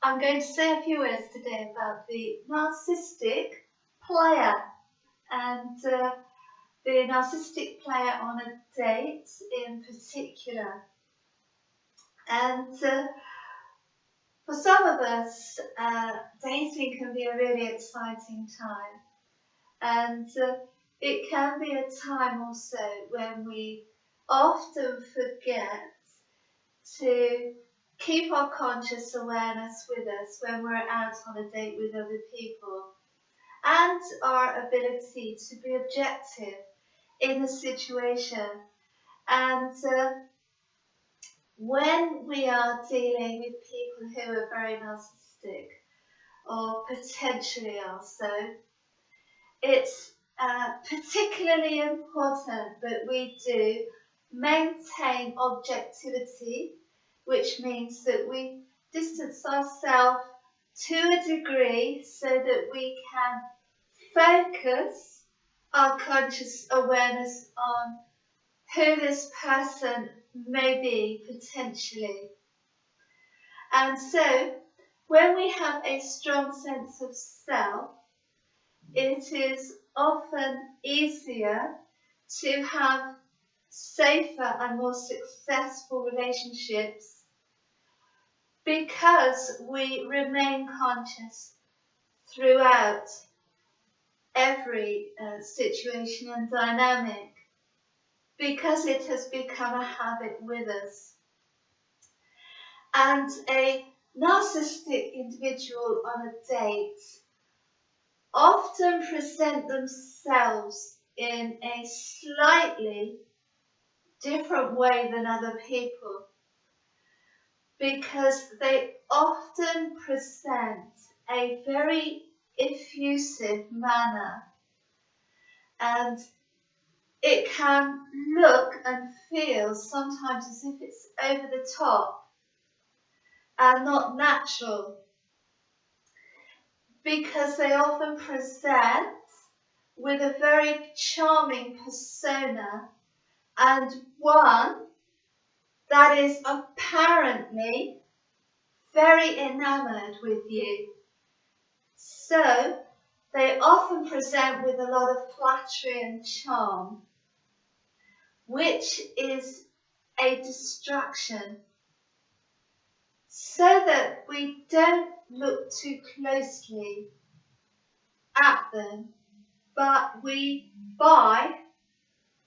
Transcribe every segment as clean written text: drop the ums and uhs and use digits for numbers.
I'm going to say a few words today about the narcissistic player and the narcissistic player on a date in particular. And for some of us, dating can be a really exciting time. And it can be a time also when we often forget to keep our conscious awareness with us when we're out on a date with other people, and our ability to be objective in the situation. And when we are dealing with people who are very narcissistic or potentially are so, it's particularly important that we do maintain objectivity, which means that we distance ourselves to a degree so that we can focus our conscious awareness on who this person may be potentially. And so, when we have a strong sense of self, it is often easier to have safer and more successful relationships because we remain conscious throughout every situation and dynamic, because it has become a habit with us. And a narcissistic individual on a date often present themselves in a slightly different way than other people, because they often present a very effusive manner, and it can look and feel sometimes as if it's over the top and not natural, because they often present with a very charming persona and one that is apparently very enamored with you. So they often present with a lot of flattery and charm, which is a distraction, so that we don't look too closely at them, but we buy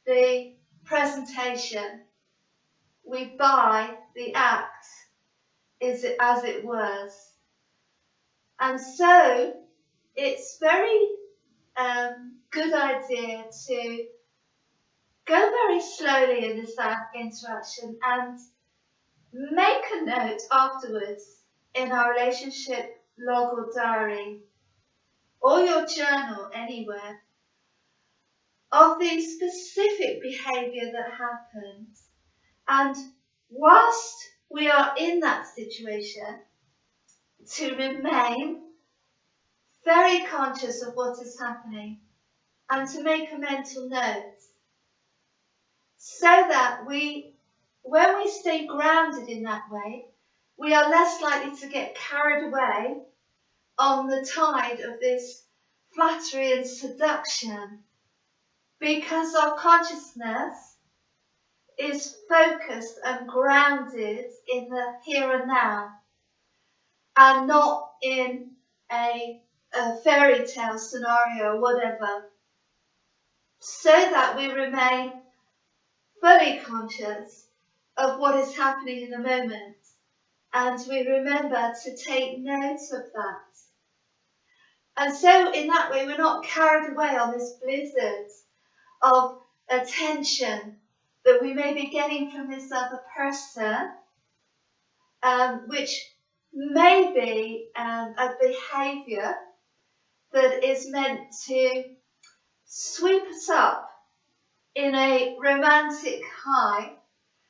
the presentation, we buy the act, as it was. And so it's very good idea to go very slowly in this interaction and make a note afterwards in our relationship log or diary, or your journal anywhere, of the specific behaviour that happens. And whilst we are in that situation, to remain very conscious of what is happening and to make a mental note, so that when we stay grounded in that way, we are less likely to get carried away on the tide of this flattery and seduction, because our consciousness is focused and grounded in the here and now, and not in a fairy tale scenario or whatever, so that we remain fully conscious of what is happening in the moment, and we remember to take note of that. And so in that way, we're not carried away on this blizzard of attention that we may be getting from this other person, which may be a behaviour that is meant to sweep us up in a romantic high,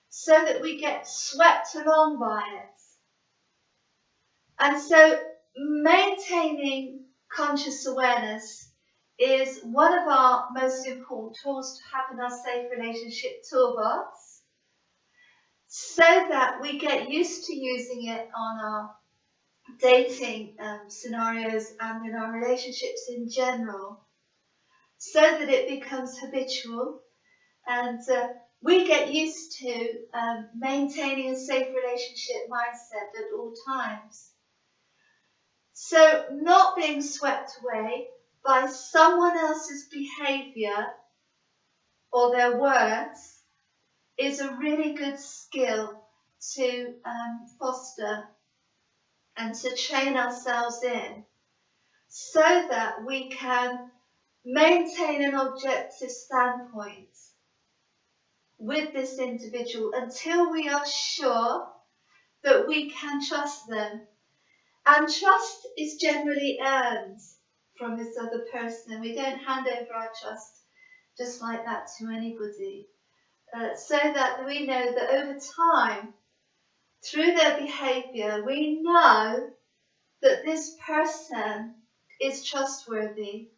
so that we get swept along by it. And so maintaining conscious awareness is one of our most important tools to have in our safe relationship toolbox, so that we get used to using it on our dating scenarios and in our relationships in general, so that it becomes habitual and we get used to maintaining a safe relationship mindset at all times. So not being swept away by someone else's behaviour or their words is a really good skill to foster and to train ourselves in, so that we can maintain an objective standpoint with this individual until we are sure that we can trust them. And trust is generally earned from this other person. We don't hand over our trust just like that to anybody. So that we know that over time, through their behaviour, we know that this person is trustworthy.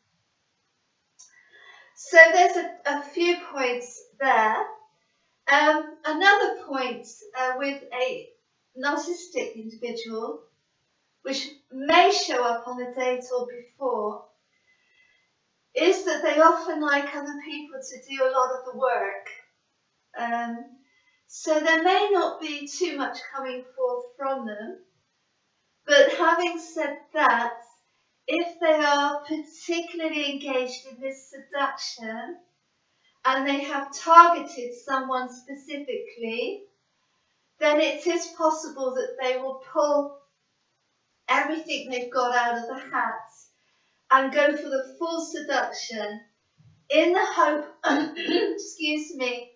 So there's a few points there. Another point with a narcissistic individual, which may show up on a date or before, is that they often like other people to do a lot of the work. So there may not be too much coming forth from them. But having said that, if they are particularly engaged in this seduction and they have targeted someone specifically, then it is possible that they will pull everything they've got out of the hat and go for the full seduction in the hope, excuse me,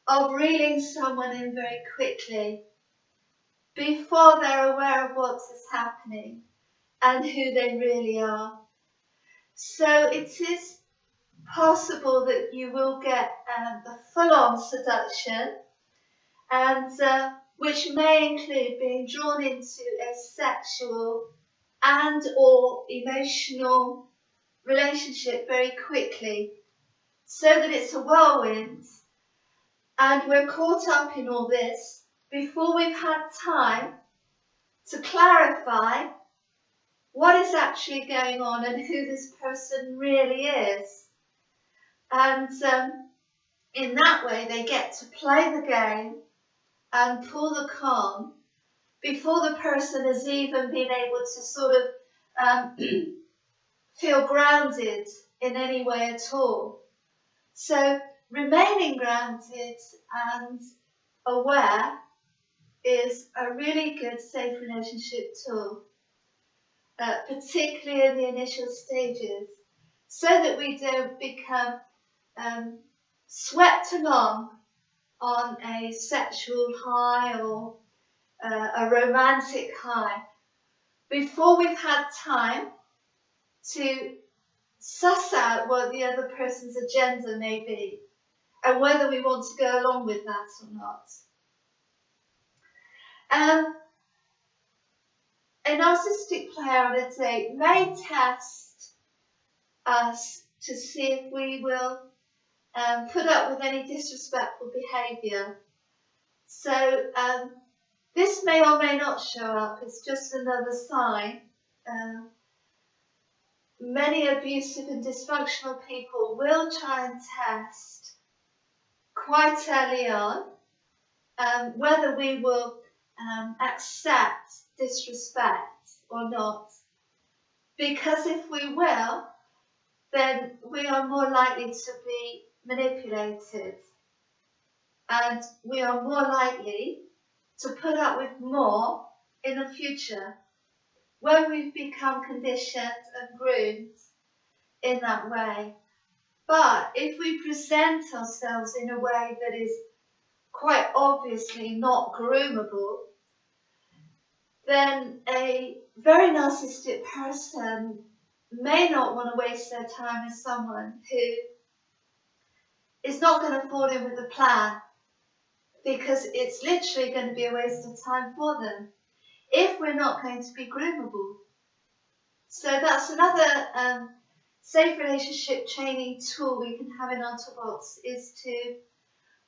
of reeling someone in very quickly before they're aware of what is happening and who they really are. So it is possible that you will get a full-on seduction, and which may include being drawn into a sexual and or emotional relationship very quickly, so that it's a whirlwind and we're caught up in all this before we've had time to clarify what is actually going on and who this person really is. And in that way they get to play the game and pull the con before the person has even been able to sort of feel grounded in any way at all. So remaining grounded and aware is a really good safe relationship tool, particularly in the initial stages, so that we don't become swept along on a sexual high or a romantic high before we've had time to suss out what the other person's agenda may be and whether we want to go along with that or not. A narcissistic player on a date may test us to see if we will put up with any disrespectful behaviour. So this may or may not show up. It's just another sign. Many abusive and dysfunctional people will try and test quite early on whether we will accept disrespect or not. Because if we will, then we are more likely to be manipulated, and we are more likely to put up with more in the future when we've become conditioned and groomed in that way. But if we present ourselves in a way that is quite obviously not groomable, then a very narcissistic person may not want to waste their time with someone who is not going to fall in with the plan, because it's literally going to be a waste of time for them if we're not going to be groomable. So that's another safe relationship training tool we can have in our toolbox, is to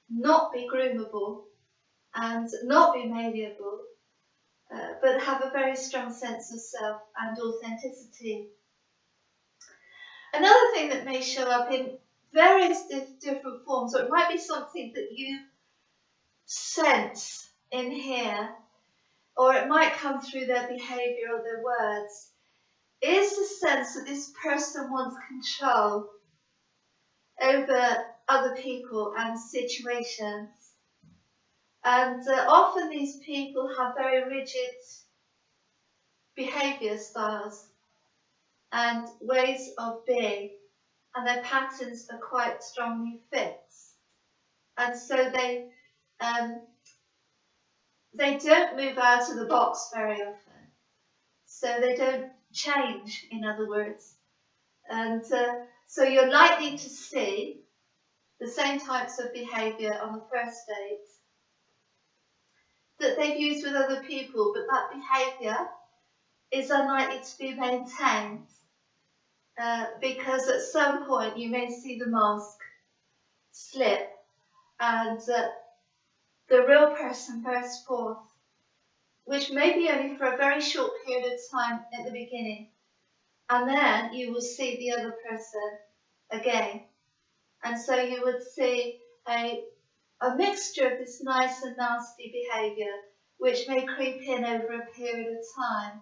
not be groomable and not be malleable, but have a very strong sense of self and authenticity. Another thing that may show up in various different forms, or it might be something that you sense in here, or it might come through their behaviour or their words, is the sense that this person wants control over other people and situations. And often these people have very rigid behaviour styles and ways of being, and their patterns are quite strongly fixed. And so they don't move out of the box very often. So they don't change, in other words. And so you're likely to see the same types of behaviour on the first date that they've used with other people, but that behaviour is unlikely to be maintained because at some point you may see the mask slip and the real person bursts forth, which may be only for a very short period of time at the beginning, and then you will see the other person again. And so you would see a mixture of this nice and nasty behaviour, which may creep in over a period of time.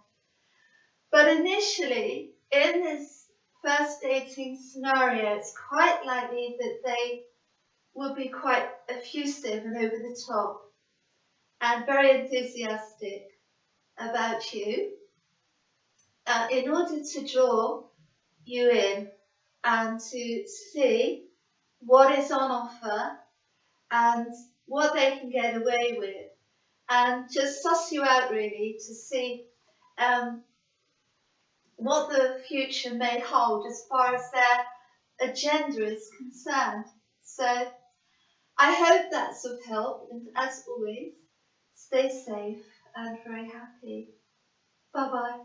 But initially, in this first dating scenario, it's quite likely that they will be quite effusive and over the top and very enthusiastic about you in order to draw you in and to see what is on offer and what they can get away with, and just suss you out really to see what the future may hold as far as their agenda is concerned. So I hope that's of help, and as always, stay safe and very happy. Bye bye.